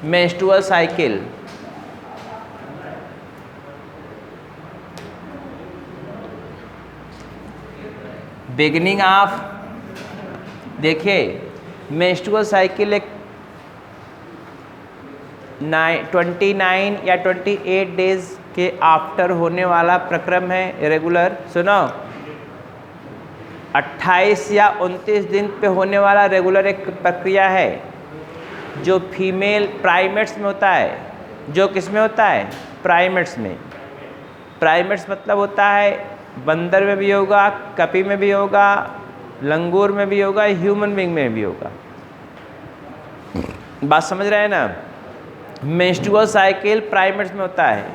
menstrual cycle beginning of, देखिए menstrual cycle एक 29 या 28 डेज के आफ्टर होने वाला प्रक्रम है। रेगुलर सुनो, 28 या 29 दिन पे होने वाला रेगुलर एक प्रक्रिया है जो फीमेल प्राइमेट्स में होता है। जो किस में होता है? प्राइमेट्स में। प्राइमेट्स मतलब होता है बंदर में भी होगा, कपी में भी होगा, लंगूर में भी होगा, ह्यूमन बीइंग में भी होगा। बात समझ रहे हैं ना? मेंस्ट्रुअल साइकिल प्राइमेट्स में होता है,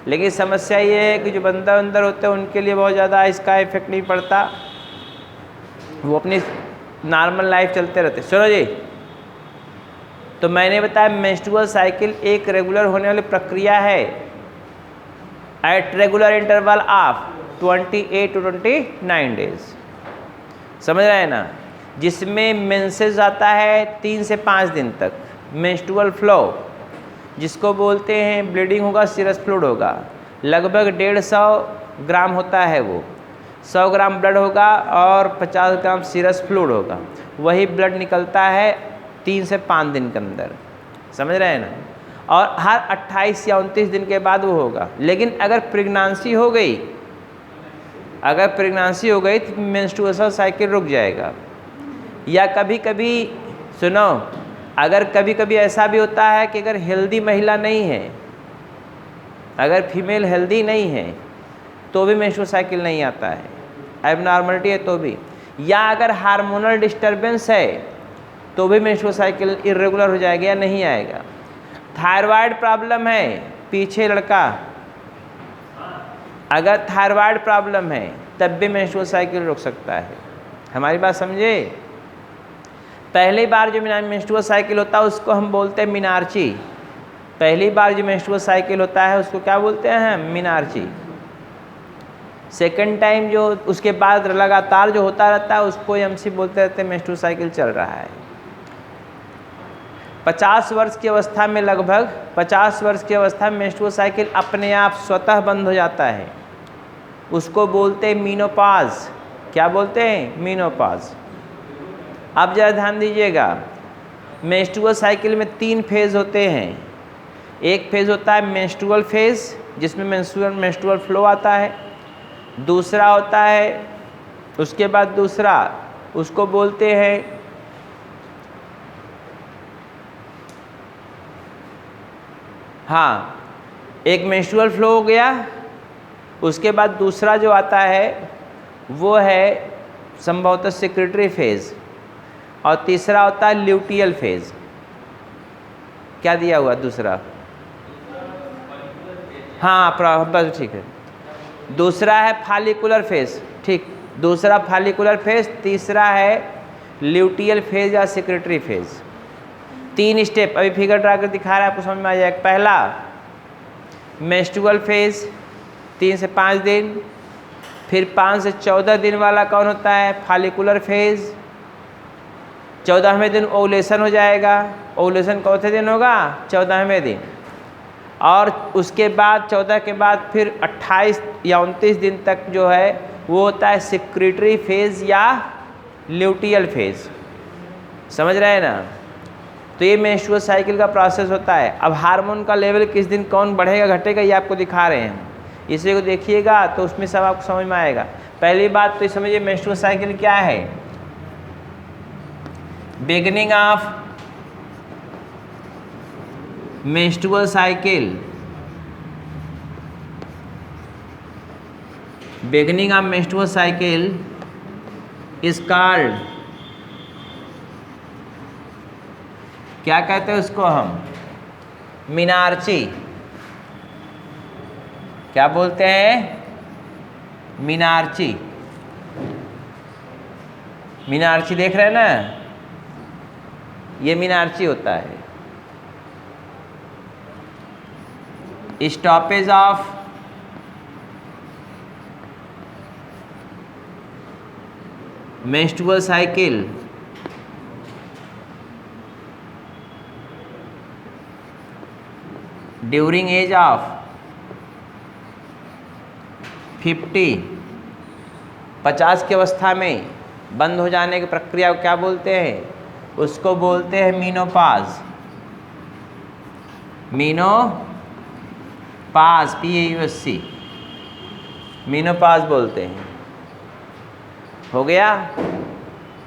लेकिन समस्या ये है कि जो बंदर अंदर होते हैं उनके लिए बहुत ज़्यादा इसका इफेक्ट नहीं पड़ता, वो अपनी नॉर्मल लाइफ चलते रहते। सुनो जी, तो मैंने बताया मेंस्ट्रुअल साइकिल एक रेगुलर होने वाली प्रक्रिया है at regular interval of 28 to 29 days. समझ रहे हैं ना? जिसमें मेंसेस आता है 3 से 5 दिन तक, मेंस्ट्रुअल फ्लो जिसको बोलते हैं, ब्लीडिंग होगा, सीरस फ्लूइड होगा, लगभग 150 ग्राम होता है। वो 100 ग्राम ब्लड होगा और 50 ग्राम सीरस फ्लूइड होगा। वही ब्लड निकलता है 3 से 5 दिन के अंदर। समझ रहे हैं ना? और हर 28 या 29 दिन के बाद वो होगा। लेकिन अगर प्रेगनेंसी हो गई, तो मेंस्ट्रुअल साइकिल रुक जाएगा। या कभी कभी सुनो, अगर कभी कभी ऐसा भी होता है कि अगर हेल्दी महिला नहीं है, अगर फीमेल हेल्दी नहीं है तो भी मेंस्ट्रुअल साइकिल नहीं आता है, एबनॉर्मलिटी है तो भी। या अगर हार्मोनल डिस्टर्बेंस है तो भी मेंस्ट्रुअल साइकिल इरेगुलर हो जाएगा या नहीं आएगा। थायराइड प्रॉब्लम है, पीछे लड़का, अगर थायराइड प्रॉब्लम है तब भी मेंस्ट्रुअल साइकिल रुक सकता है। हमारी बात समझे? पहली बार जो मेंस्ट्रुअल साइकिल होता है उसको हम बोलते हैं मिनार्ची। पहली बार जो मेंस्ट्रुअल साइकिल होता है उसको क्या बोलते हैं? मिनार्ची। सेकंड टाइम जो उसके बाद लगातार जो होता रहता है उसको एमसी बोलते रहते हैं, मेंस्ट्रुअल साइकिल चल रहा है। 50 वर्ष की अवस्था में, लगभग 50 वर्ष की अवस्था में मेंस्ट्रुअल साइकिल अपने आप स्वतः बंद हो जाता है। उसको बोलते हैं मीनोपॉज। क्या बोलते हैं? मीनोपॉज। अब ज़रा ध्यान दीजिएगा, मेंस्ट्रुअल साइकिल में 3 फेज़ होते हैं। एक फेज़ होता है मेंस्ट्रुअल फेज़ जिसमें मेंस्ट्रुअल फ्लो आता है। दूसरा होता है, उसके बाद दूसरा उसको बोलते हैं एक मेंस्ट्रुअल फ्लो हो गया। उसके बाद दूसरा जो आता है वो है संभवतः सेक्रेटरी फेज़, और तीसरा होता है ल्यूटियल फेज़। क्या दिया हुआ दूसरा? बस ठीक है। दूसरा है फॉलिकुलर फेज़, ठीक, दूसरा फॉलिकुलर फेज़, तीसरा है ल्यूटियल फेज़ या सेक्रेटरी फेज़। 3 स्टेप अभी फिगर ड्रा कर दिखा रहा है, आपको समझ में आ जाएगा। पहला मेंस्ट्रुअल फेज़ 3 से 5 दिन, फिर 5 से 14 दिन वाला कौन होता है? Follicular phase. 14वें दिन ओवुलेशन हो जाएगा। ओवुलेशन कौन से दिन होगा? 14वें दिन। और उसके बाद 14 के बाद फिर 28 या 29 दिन तक जो है वो होता है सेक्रेटरी फेज़ या ल्यूटियल फेज़। समझ रहे हैं ना? तो ये मेंस्ट्रुअल साइकिल का प्रोसेस होता है। अब हार्मोन का लेवल किस दिन कौन बढ़ेगा घटेगा ये आपको दिखा रहे हैं। इसे को देखिएगा तो उसमें सब आपको समझ में आएगा। पहली बात तो ये समझिए मेंस्ट्रुअल साइकिल क्या है। Beginning of menstrual cycle, beginning of menstrual cycle is called, क्या कहते हैं उसको हम? मिनार्ची। क्या बोलते हैं? मिनार्ची। मिनार्ची देख रहे हैं ना? ये मिनार्ची होता है। Stoppage of menstrual cycle during age of 50 की अवस्था में बंद हो जाने की प्रक्रिया को क्या बोलते हैं? उसको बोलते हैं मीनोपाज। मीनोपाज, PAUSC, मीनोपाज बोलते हैं। हो गया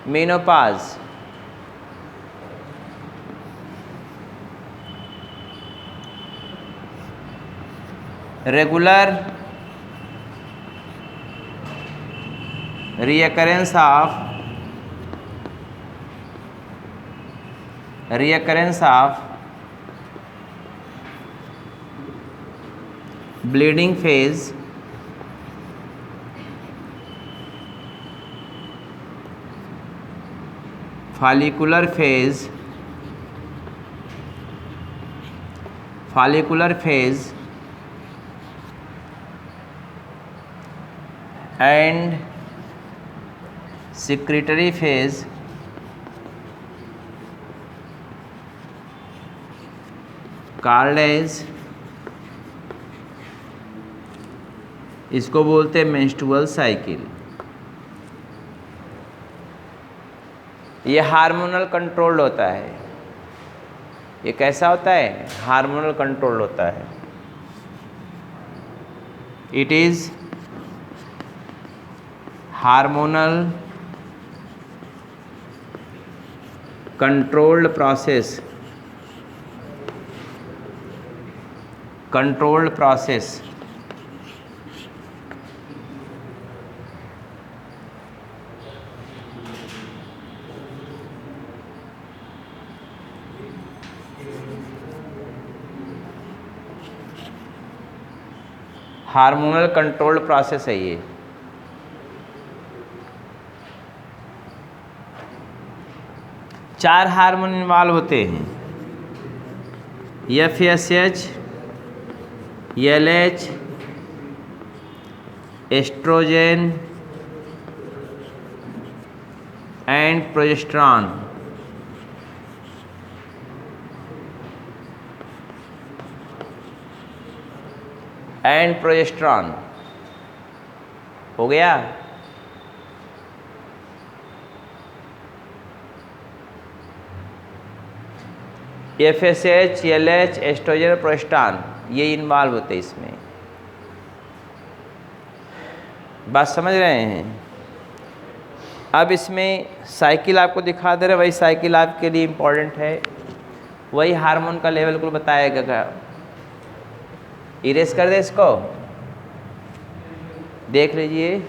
menopause. Regular reoccurrence of bleeding phase follicular phase and secretory phase called as, इसको बोलते हैं मेंस्ट्रुअल साइकिल। ये हार्मोनल कंट्रोल्ड होता है। ये कैसा होता है? हार्मोनल कंट्रोल्ड होता है। It is hormonal controlled process hormonal controlled process है ये। चार हार्मोन इन्वॉल्व होते हैं, FSH, LH, oestrogen and progesterone. हो गया। FSH, LH, एस्ट्रोजन, प्रोजेस्टेरॉन ये इन्वॉल्व होते हैं इसमें। बात समझ रहे हैं? अब इसमें साइकिल आपको दिखा दे रहे, वही साइकिल आपके लिए इम्पोर्टेंट है। वही हार्मोन का लेवल को बताएगा। इरेज कर दे इसको, देख लीजिए।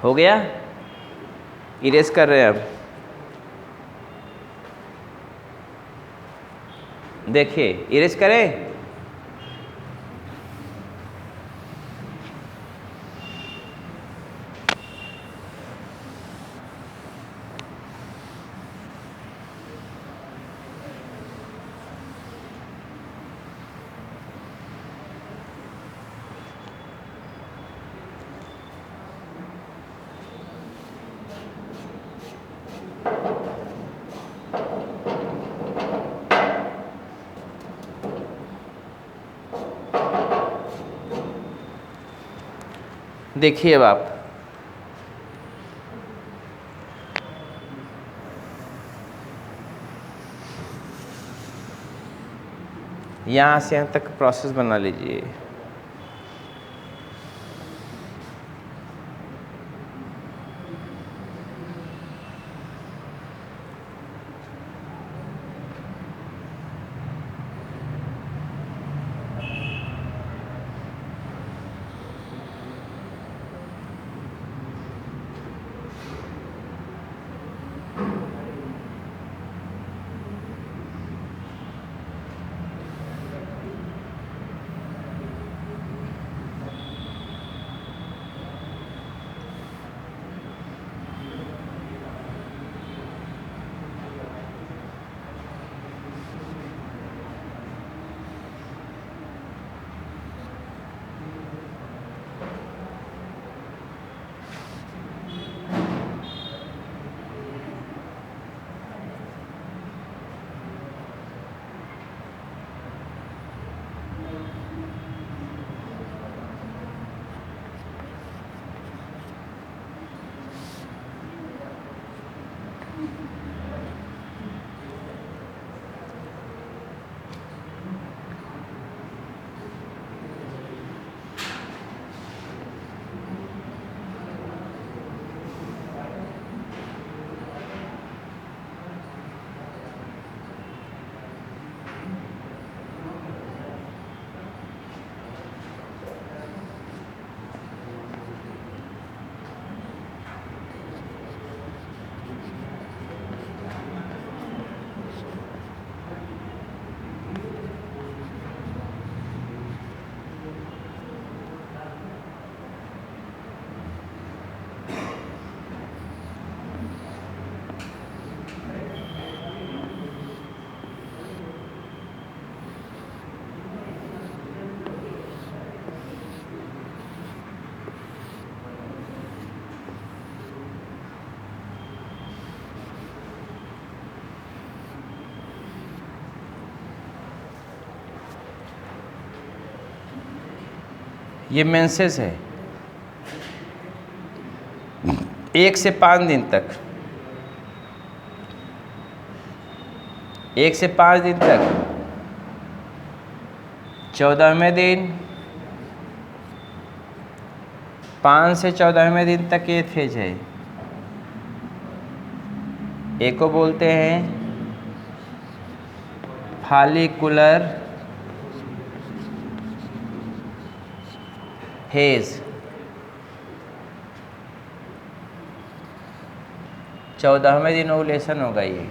हो गया। इरेज कर रहे हैं अब। देखिए इरेज करें। देखिए अब आप यहाँ से यहाँ तक प्रोसेस बना लीजिए। ये मेंसेस है 1 से 5 दिन तक, 1 से 5 दिन तक। 14वें दिन 5 से 14वें दिन तक ये फेज है। एक को बोलते हैं फॉलिकुलर हेज। 14वें दिन ओवुलेशन होगा ये।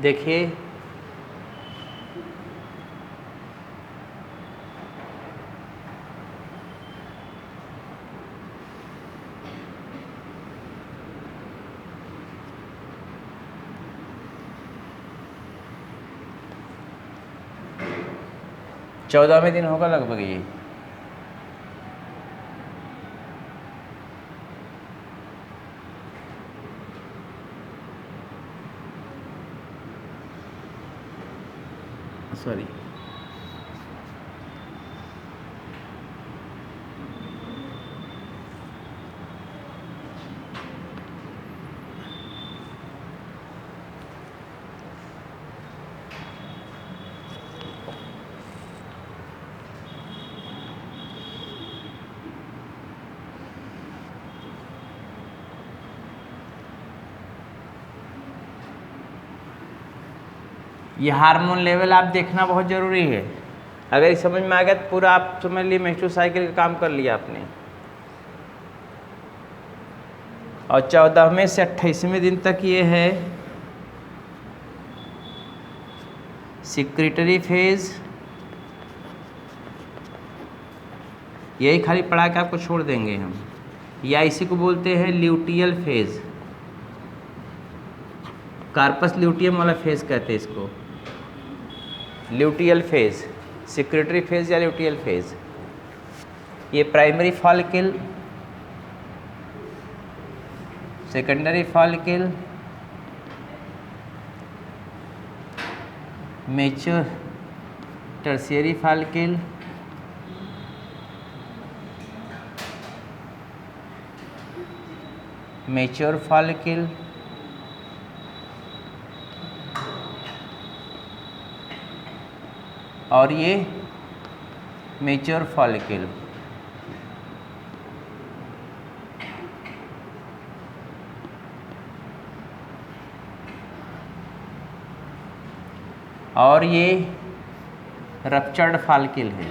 देखिए चौदहवें दिन होगा लगभग ये। सॉरी ये हार्मोन लेवल आप देखना बहुत ज़रूरी है। अगर ये समझ में आ गया तो पूरा आप समझ लिए मेंस्ट्रुअल साइकिल का काम कर लिया आपने। और 14वें से 28वें दिन तक ये है सिक्रेटरी फेज। यही खाली पढ़ा के आपको छोड़ देंगे हम, या इसी को बोलते हैं ल्यूटियल फेज। कार्पस ल्यूटियम वाला फेज कहते हैं इसको, ल्यूटियल फेज, सिक्रेटरी फेज या ल्यूटियल फेज। ये primary follicle, secondary follicle, mature tertiary follicle, mature follicle, और ये मैच्योर फॉलिकल। और ये रप्चर्ड फॉलिकल है।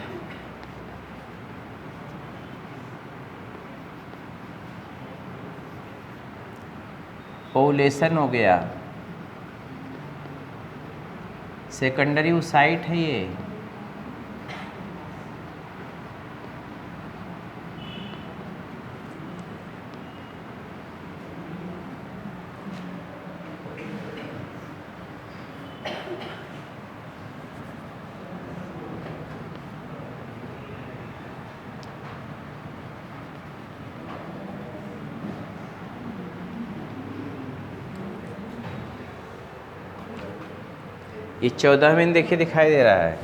ओवुलेशन हो गया, सेकेंडरी ओसाइट है ये। ये 14 में देखिए दिखाई दे रहा है।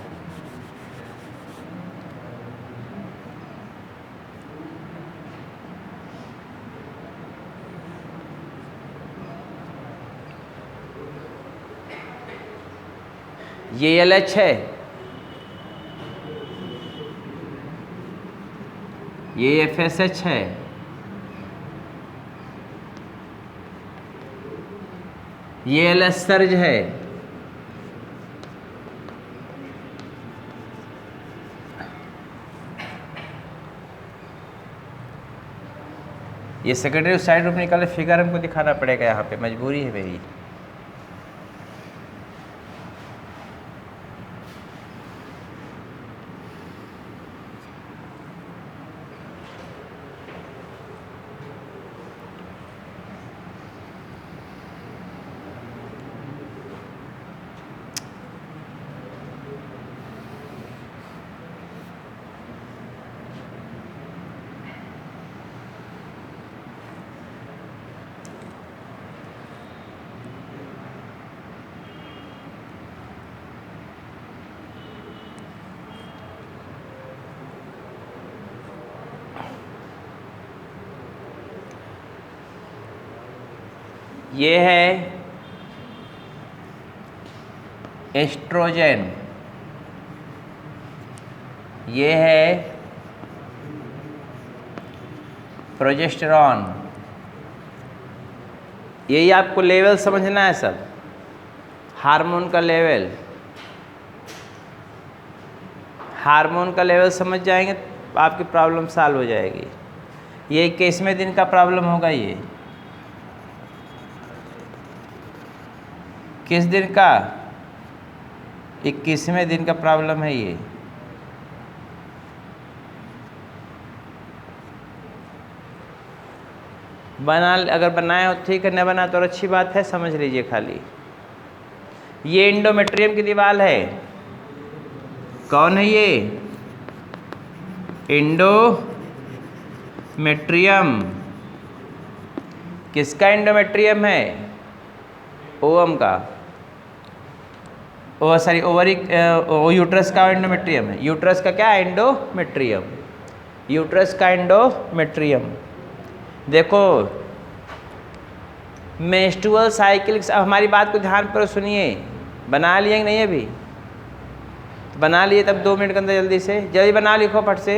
ये LH है, ये FSH है, ये LS सर्ज है, ये सेकेंडरी साइड रूप निकाले। फिगर हमको दिखाना पड़ेगा यहाँ पे, मजबूरी है मेरी। ये है एस्ट्रोजन, ये है प्रोजेस्टेरॉन। यही आपको लेवल समझना है सब, हार्मोन का लेवल। हार्मोन का लेवल समझ जाएंगे तो आपकी प्रॉब्लम सॉल्व हो जाएगी। ये 21वें दिन का प्रॉब्लम होगा। ये किस दिन का? 21वें दिन का प्रॉब्लम है ये। बना, अगर बनाए हो ठीक है, न बना तो अच्छी बात है, समझ लीजिए खाली। ये एंडोमेट्रियम की दीवार है। कौन है ये? एंडोमेट्रियम। किसका एंडोमेट्रियम है? ओवम का। सॉरी ओवरी, यूट्रस का एंडोमेट्रियम है। यूट्रस का क्या? एंडोमेट्रियम। यूट्रस का एंडोमेट्रियम। देखो मेंस्ट्रुअल साइकिल, हमारी बात को ध्यान पर सुनिए। बना लिए कि नहीं? अभी तो बना लिए, तब 2 मिनट के अंदर जल्दी से जल्दी बना लिखो फट से।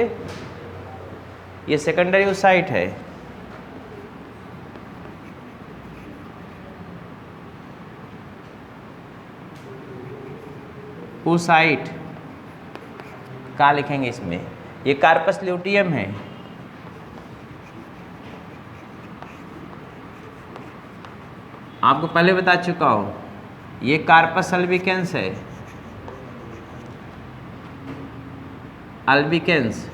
ये सेकेंडरी ओसाइट है। ओसाइट क्या लिखेंगे इसमें? ये कार्पस ल्यूटियम है। आपको पहले बता चुका हूँ, ये कार्पस अल्बिकेंस है। अल्बिकेंस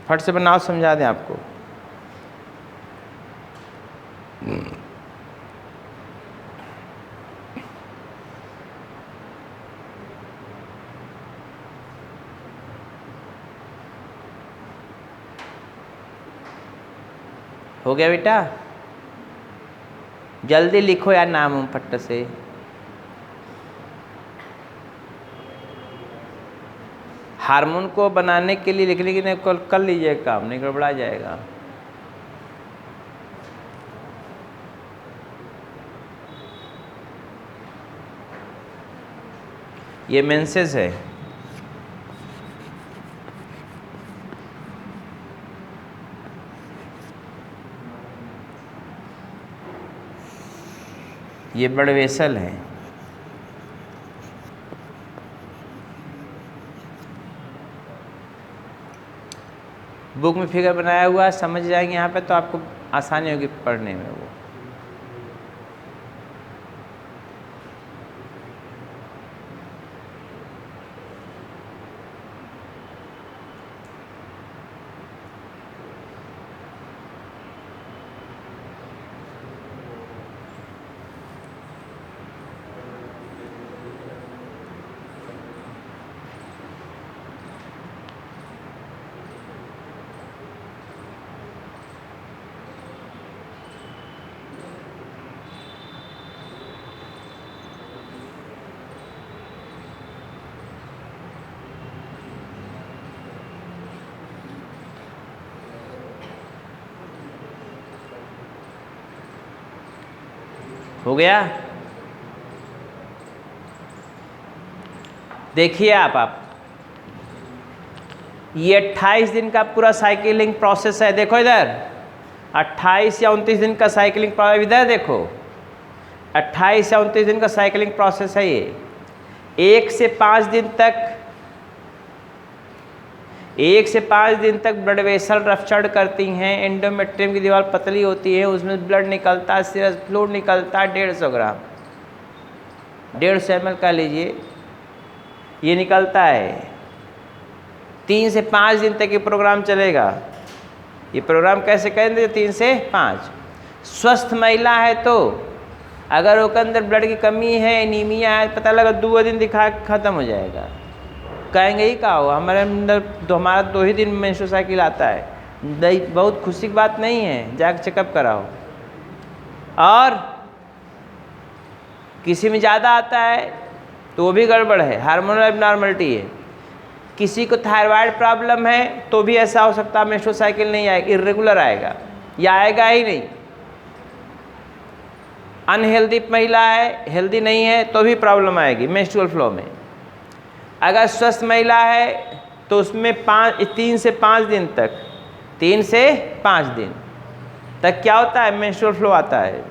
फट से बनाओ, समझा दें आपको। हो गया बेटा? जल्दी लिखो यार नाम फट से। हार्मोन को बनाने के लिए लिखने की नहीं, कर लीजिए काम, नहीं गड़बड़ा जाएगा। ये मेंसेस है। ये ब्लड वेसल है। बुक में फिगर बनाया हुआ है, समझ जाएंगे यहाँ पे तो आपको आसानी होगी पढ़ने में। वो हो गया? देखिए आप ये 28 दिन का पूरा साइकिलिंग प्रोसेस है। देखो इधर 28 या 29 दिन का साइकिलिंग प्रोसेस, इधर देखो 28 या 29 दिन का साइकिलिंग प्रोसेस है ये। 1 से 5 दिन तक ब्लड वेसल रप्चर्ड करती हैं। एंडोमेट्रियम की दीवार पतली होती है, उसमें ब्लड निकलता है, सीरस फ्लूइड निकलता है 150 ग्राम, 150 ml का लीजिए, ये निकलता है। 3 से 5 दिन तक ये प्रोग्राम चलेगा। ये प्रोग्राम कैसे करेंगे? 3 से 5। स्वस्थ महिला है तो अगर उसके अंदर ब्लड की कमी है, एनीमिया है, पता लगा 2 दिन दिखा ख़त्म हो जाएगा। कहेंगे ही का हो, हमारे अंदर तो हमारा 2 ही दिन मेंस्ट्रुअल साइकिल आता है, बहुत खुशी की बात नहीं है, जाकर चेकअप कराओ। और किसी में ज़्यादा आता है तो वो भी गड़बड़ है, हार्मोनल एबनॉर्मलिटी है। किसी को थायराइड प्रॉब्लम है तो भी ऐसा हो सकता है मेंस्ट्रुअल साइकिल नहीं आएगा, इर्रेगुलर आएगा या आएगा ही नहीं। अनहेल्दी महिला है, हेल्दी नहीं है तो भी प्रॉब्लम आएगी मेंस्ट्रुअल फ्लो में। अगर स्वस्थ महिला है तो उसमें 3 से 5 दिन तक, 3 से 5 दिन तक क्या होता है? मेंस्ट्रुअल फ्लो आता है।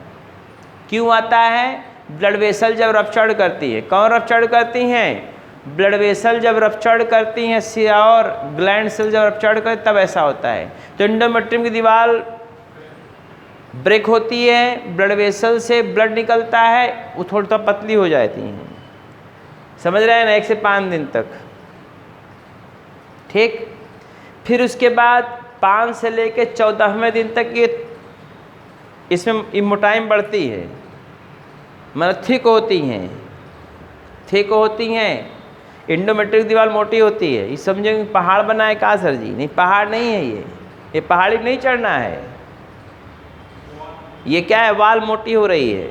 क्यों आता है? ब्लड वेसल जब रप्चर्ड करती है। कौन रप्चर्ड करती हैं? ब्लड वेसल जब रप्चर्ड करती हैं और ग्लैंड सेल जब रप्चर्ड करती तब ऐसा होता है। तो एंडोमेट्रियम की दीवार ब्रेक होती है, ब्लड वेसल से ब्लड निकलता है, वो थोड़ा पतली हो जाती हैं। समझ रहे हैं ना? 1 से 5 दिन तक, ठीक। फिर उसके बाद 5 से लेके 14वें दिन तक ये इसमें इमोटाइम बढ़ती है, मतलब थिक होती हैं। एंडोमेट्रियम दीवार मोटी होती है। ये समझेंगे पहाड़ बना है कहाँ सर जी? नहीं, पहाड़ नहीं है ये पहाड़ी नहीं चढ़ना है। ये क्या है? वाल मोटी हो रही है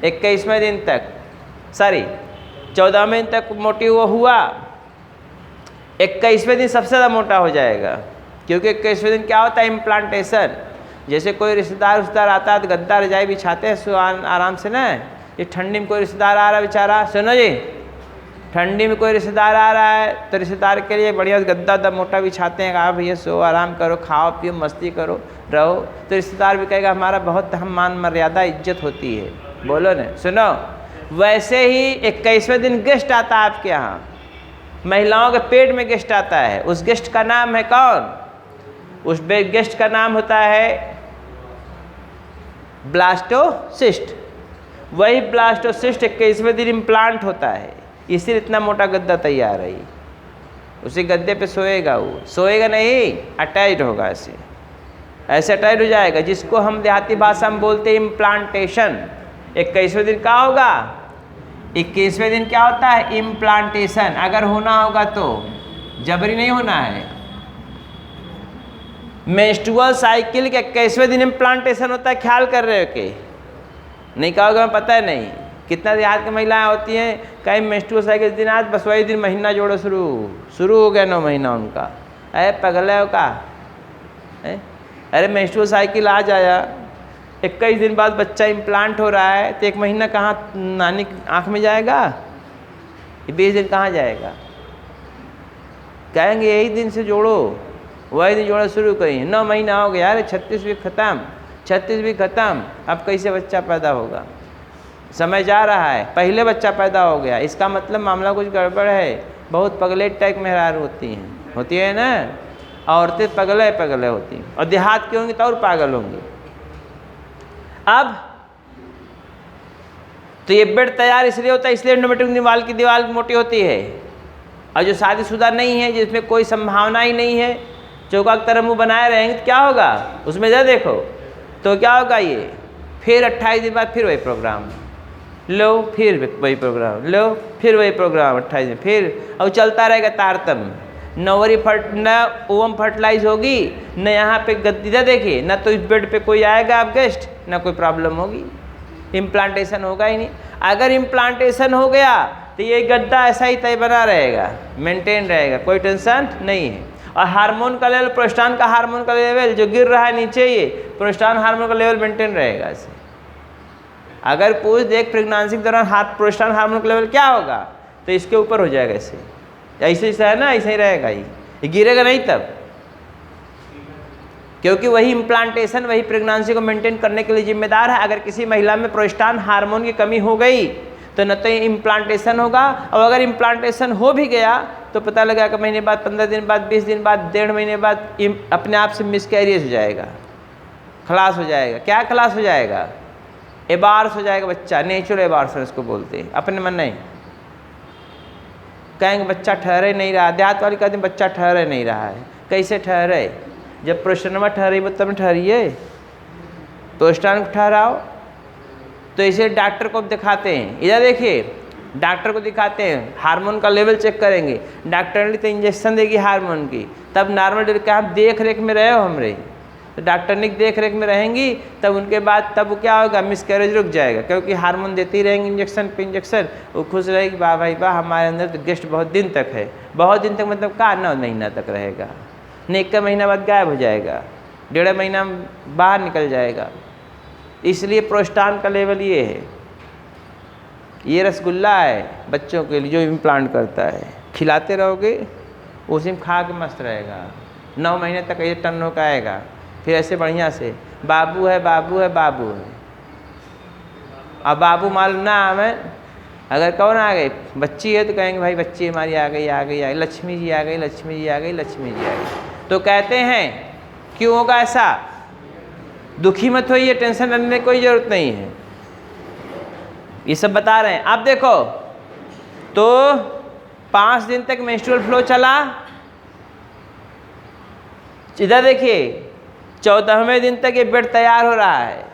21वें दिन तक, 14वें दिन तक मोटी हुआ, 21वें दिन सबसे ज़्यादा मोटा हो जाएगा। क्योंकि 21वें दिन क्या होता है? इम्प्लांटेशन। जैसे कोई रिश्तेदार आता है तो गद्दा रजाई बिछाते हैं आराम से ना। ये ठंडी में कोई रिश्तेदार आ रहा है बेचारा, सुनो जी, ठंडी में कोई रिश्तेदार आ रहा है तो रिश्तेदार के लिए बढ़िया गद्दा मोटा बिछाते हैं, कहा भैया सो, आराम करो, खाओ पियो, मस्ती करो, रहो। तो रिश्तेदार भी कहेगा हमारा बहुत मान मर्यादा इज्जत होती है, बोलो ना। सुनो, वैसे ही 21वें दिन गेस्ट आता है आपके यहाँ, महिलाओं के पेट में गेस्ट आता है। उस गेस्ट का नाम है कौन? उस गेस्ट का नाम होता है ब्लास्टोसिस्ट। वही ब्लास्टोसिस्ट 21वें दिन इम्प्लांट होता है, इसलिए इतना मोटा गद्दा तैयार है। उसी गद्दे पे सोएगा, वो सोएगा नहीं, अटैच्ड होगा, ऐसे अटैच हो जाएगा, जिसको हम देहाती भाषा में बोलते हैं इम्प्लांटेशन। 21वें दिन क्या होगा? 21वें दिन क्या होता है? इम्प्लांटेशन। अगर होना होगा तो जबरी नहीं होना है। मेंस्ट्रुअल साइकिल के 21वें दिन इम्प्लांटेशन होता है, ख्याल कर रहे हो कि नहीं? कहोगे हमें पता है नहीं। कितना देहात की महिलाएं होती हैं, कहीं मेंस्ट्रुअल साइकिल दिन आज बस वही दिन महीना जोड़ो शुरू हो गया 9 महीना उनका। अरे पगले हो का? अरे मेंस्ट्रुअल साइकिल आज आया, 21 दिन बाद बच्चा इम्प्लांट हो रहा है, तो 1 महीना कहाँ नानी आँख में जाएगा? 20 दिन कहाँ जाएगा? कहेंगे यही दिन से जोड़ो, वही दिन जोड़ो शुरू करिए। 9 महीना हो गया, अरे 36वीं ख़त्म, अब कैसे बच्चा पैदा होगा? समय जा रहा है, पहले बच्चा पैदा हो गया, इसका मतलब मामला कुछ गड़बड़ है। बहुत पगलेट टाइप मेहरार होती है ना, औरतें पगले होती हैं, और देहात की होंगी तो और पागल होंगी। अब तो ये बेड तैयार इसलिए होता है, इसलिए एंडोमेट्रियम की दीवार मोटी होती है। और जो शादीशुदा नहीं है, जिसमें कोई संभावना ही नहीं है, चौका की तरह मुँह बनाए रहेंगे तो क्या होगा? उसमें जा देखो तो क्या होगा? ये फिर 28 दिन बाद फिर वही प्रोग्राम, लो फिर वही प्रोग्राम, लो फिर वही प्रोग्राम, 28 दिन फिर, और चलता रहेगा तारतम्य। नौवरी न ओवम फर्टिलाइज होगी, न यहाँ पे गद्दीदा देखिए, न तो इस बेड पे कोई आएगा आप गेस्ट, न कोई प्रॉब्लम होगी, इम्प्लांटेशन होगा ही नहीं। अगर इम्प्लांटेशन हो गया तो ये गद्दा ऐसा ही तय बना रहेगा, मेंटेन रहेगा, कोई टेंशन नहीं है। और हार्मोन का लेवल, प्रोस्टान का हार्मोन का लेवल जो गिर रहा है नीचे, ये प्रोस्टान हार्मोन का लेवल मेंटेन रहेगा ऐसे। अगर पूछ देख प्रेगनेंसी के दौरान प्रोस्टान हार्मोन का लेवल क्या होगा, तो इसके ऊपर हो जाएगा, ऐसे है ना, ऐसे ही रहेगा, ये गिरेगा नहीं तब, क्योंकि वही इम्प्लांटेशन वही प्रेगनेंसी को मेंटेन करने के लिए जिम्मेदार है। अगर किसी महिला में प्रोस्टान हार्मोन की कमी हो गई तो न तो इम्प्लांटेशन होगा, और अगर इम्प्लांटेशन हो भी गया तो पता लगा कि महीने बाद, 15 दिन बाद, 20 दिन बाद, 1.5 महीने बाद अपने आप से मिसकैरिज हो जाएगा, खलास हो जाएगा। क्या खलास हो जाएगा? एबार्स हो जाएगा बच्चा, नेचुरल एबार्स इसको बोलते हैं, अपने मन नहीं। कहेंगे बच्चा ठहरे नहीं रहा, देहात वाली कहते हैं बच्चा ठहरे नहीं रहा है। कैसे ठहरे? जब प्रोस्टान ठहरी तब ठहरिए, प्रोस्टान को ठहराओ। तो इसे डॉक्टर को दिखाते हैं, इधर देखिए, डॉक्टर को दिखाते हैं, हार्मोन का लेवल चेक करेंगे, डॉक्टर ने तो इंजेक्शन देगी हार्मोन की, तब नॉर्मल डिलीवरी का आप देख रेख में रहे हो हमरे, तो डॉक्टर ने देख रेख में रहेंगी, तब उनके बाद तब क्या होगा? मिसकैरेज रुक जाएगा, क्योंकि हार्मोन देती रहेंगे इंजेक्शन पे इंजेक्शन। वो खुश रहेगी, वाह भाई वाह, हमारे अंदर तो गेस्ट बहुत दिन तक है। बहुत दिन तक मतलब का 9 महीना तक रहेगा, नहीं 1 महीना बाद गायब हो जाएगा, 1.5 महीना बाहर निकल जाएगा। इसलिए प्रोस्टान का लेवल ये है, ये रसगुल्ला है बच्चों के लिए जो इम्प्लांट करता है, खिलाते रहोगे उसी में खा के मस्त रहेगा, 9 महीने तक ये टन होकर आएगा, फिर ऐसे बढ़िया से बाबू है बाबू है बाबू है। अब बाबू मालूम ना हमें, अगर कौन आ गई बच्ची है तो कहेंगे भाई बच्ची हमारी आ गई आ गई, लक्ष्मी जी आ गई, लक्ष्मी जी आ गई, लक्ष्मी जी आ गई। तो कहते हैं क्यों होगा ऐसा? दुखी मत होइए, टेंशन लेने की कोई ज़रूरत नहीं है, ये सब बता रहे हैं। आप देखो तो 5 दिन तक मेंस्ट्रुअल फ्लो चला, इधर देखिए 14वें दिन तक ये बेड तैयार हो रहा है।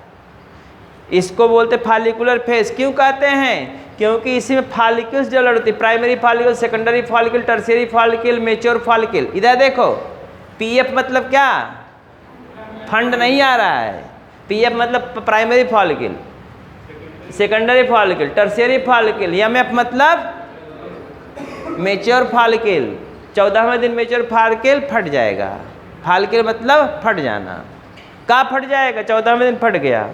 इसको बोलते फॉलिकुलर फेज। क्यों कहते हैं? क्योंकि इसी में फॉलिकल्स डेवलप होती है, primary follicle, secondary follicle, tertiary follicle, mature follicle. इधर देखो पीएफ मतलब क्या? फंड नहीं आ रहा है। पीएफ मतलब primary follicle, secondary follicle, tertiary follicle. MF मतलब मैच्योर फॉलिकल। 14वें दिन मैच्योर फॉलिकल फट जाएगा। फॉलिकल मतलब फट जाना। कहाँ फट जाएगा? 14वें दिन फट गया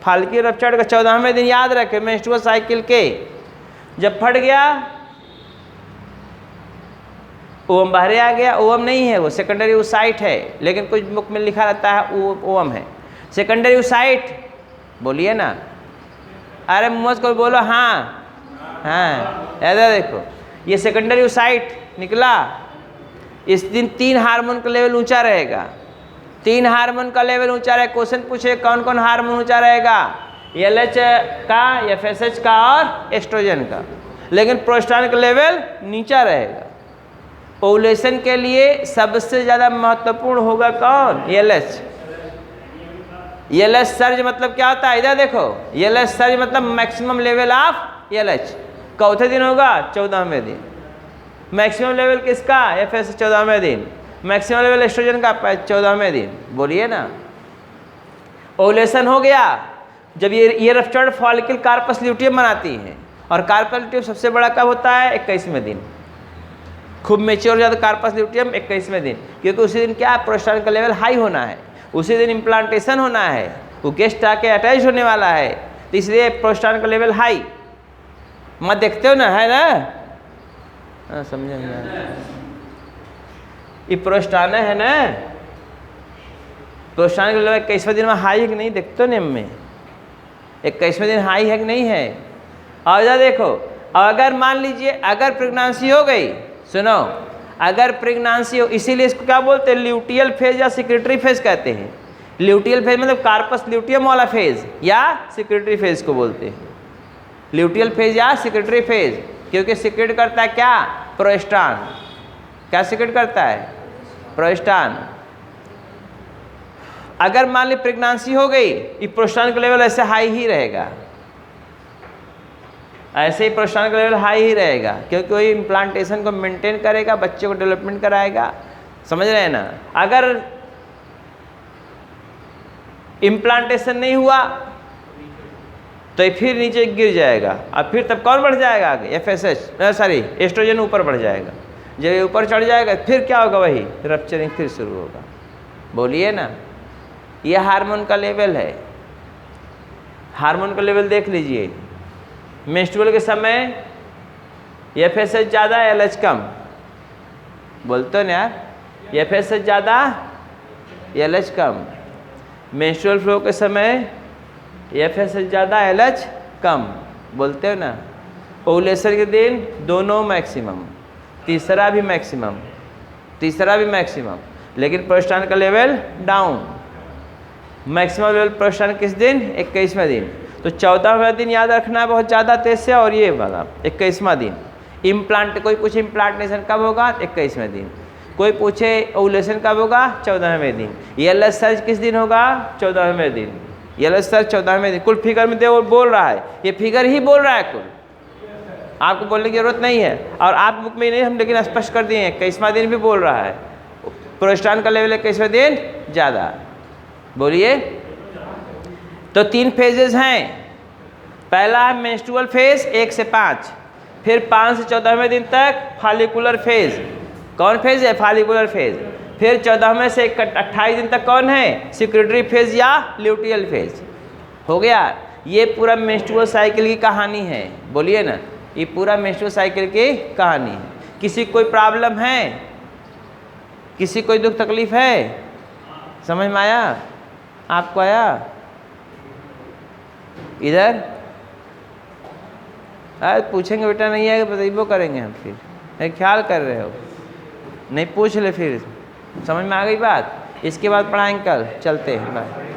फॉलिकल रप्चर्ड का 14वें दिन। याद रखें मेंस्ट्रुअल साइकिल के जब फट गया ओवम बाहर आ गया। ओवम नहीं है वो, सेकेंडरी oocyte है, लेकिन कुछ बुक में लिखा रहता है ओवम है। सेकेंडरी oocyte बोलिए ना, अरे मुझ को बोलो हाँ हाँ। ऐसा देखो ये सेकेंडरी oocyte निकला। इस दिन 3 हार्मोन का लेवल ऊंचा रहेगा। 3 हार्मोन का लेवल ऊंचा रहे। क्वेश्चन पूछे कौन कौन हार्मोन ऊंचा रहेगा, LH का, FSH का और एस्ट्रोजन का, लेकिन प्रोस्टान का लेवल नीचा रहेगा। ओवुलेशन के लिए सबसे ज़्यादा महत्वपूर्ण होगा कौन, LH। LH सर्ज मतलब क्या होता है, इधर देखो, LH सर्ज मतलब मैक्सिमम लेवल ऑफ LH चौथे दिन होगा, 14वें दिन। मैक्सिमम लेवल किसका, FSH 14वें दिन। मैक्सिमम लेवल एस्ट्रोजन का 14वें दिन। बोलिए ना। ओवुलेशन हो गया जब ये रप्चर्ड फॉलिकल कार्पस ल्यूटियम बनाती है, और कार्पस ल्यूटियम सबसे बड़ा कब होता है, 21वें दिन। खूब मेच्योर हो जाता है कार्पस ल्यूटियम 21वें दिन, क्योंकि उसी दिन क्या है, प्रोस्टान का लेवल हाई होना है, उसी दिन इम्प्लांटेशन होना है, वो गेस्ट आके अटैच होने वाला है, तो इसलिए प्रोस्टान का लेवल हाई। मत देखते हो ना, है ना, हाँ समझे ना, ये प्रोस्टान है ना, प्रोस्टान का लेवल 21वें दिन में हाई है कि नहीं, देखते हो नियम में 21वें दिन हाई है कि नहीं है। और इधर देखो, अगर मान लीजिए अगर प्रेगनेंसी हो गई, सुनो, अगर प्रेगनेंसी हो, इसीलिए इसको क्या बोलते हैं, ल्यूटियल फेज या सिक्रेटरी फेज कहते हैं। ल्यूटियल फेज मतलब कार्पस ल्यूटियम वाला फेज, या सिक्रेटरी फेज को बोलते हैं, ल्यूटियल फेज या सिक्रेटरी फेज, क्योंकि सिक्रेट करता है क्या, प्रोस्टान। क्या सिक्रेट करता है, प्रोस्टान। अगर मान ली प्रेगनेंसी हो गई, ये प्रोस्टान का लेवल ऐसे हाई ही रहेगा, ऐसे ही प्रोस्टान का लेवल हाई ही रहेगा, क्योंकि वही इम्प्लांटेशन को मेंटेन करेगा, बच्चे को डेवलपमेंट कराएगा। समझ रहे हैं ना। अगर इम्प्लांटेशन नहीं हुआ तो फिर नीचे गिर जाएगा, और फिर तब कौन बढ़ जाएगा आगे, FSH एस्ट्रोजन ऊपर बढ़ जाएगा। जब ऊपर चढ़ जाएगा फिर क्या होगा, वही रप्चरिंग फिर शुरू होगा। बोलिए ना। ये हार्मोन का लेवल है, हार्मोन का लेवल देख लीजिए। मेंस्ट्रुअल के समय FSH ज़्यादा, LH कम, बोलते हो ना यार, FSH ज़्यादा, LH कम। मेंस्ट्रुअल फ्लो के समय FSH ज़्यादा, LH कम, बोलते हो ना। ओवुलेशन के दिन दोनों मैक्सिमम, तीसरा भी मैक्सिमम, तीसरा भी मैक्सिमम, लेकिन प्रोस्टान का लेवल डाउन। मैक्सिमम लेवल प्रोस्टान किस दिन, 21वें दिन। तो 14वें दिन याद रखना बहुत ज़्यादा तेज से, और ये वाला 21वां दिन। इम्प्लांट, कोई पूछे इम्प्लांटेशन कब होगा, 21वें दिन। कोई पूछे ओवुलेशन कब होगा, 14वें दिन। LH सर्ज किस दिन होगा, 14वें दिन। LH सर्ज 14वें दिन। कुल फिगर में वो बोल रहा है, ये फिगर ही बोल रहा है कुल, आपको बोलने की जरूरत नहीं है। और आप बुक में नहीं, हम लेकिन स्पष्ट कर दिए हैं, 21वां दिन भी बोल रहा है, प्रोस्टान का लेवल 21वें दिन ज़्यादा। बोलिए। तो 3 फेजेस हैं। पहला है मेंस्ट्रुअल फेज 1 से 5, फिर 5 से 14वें दिन तक फॉलिकुलर फेज। कौन फेज है, फॉलिकुलर फेज। फिर 14वें से 28 दिन तक कौन है, सिक्रेटरी फेज या ल्यूटियल फेज। हो गया। ये पूरा मेंस्ट्रुअल साइकिल की कहानी है। बोलिए ना, ये पूरा मेंस्ट्रुअल साइकिल की कहानी है। किसी कोई प्रॉब्लम है, किसी कोई दुख तकलीफ है, समझ में आया, आपको आया इधर? पूछेंगे बेटा, नहीं आएगा बताइए, करेंगे हम फिर, ख्याल कर रहे हो, नहीं पूछ ले फिर। समझ में आ गई बात? इसके बाद पढ़ाएंगे कल, चलते हैं, बाय।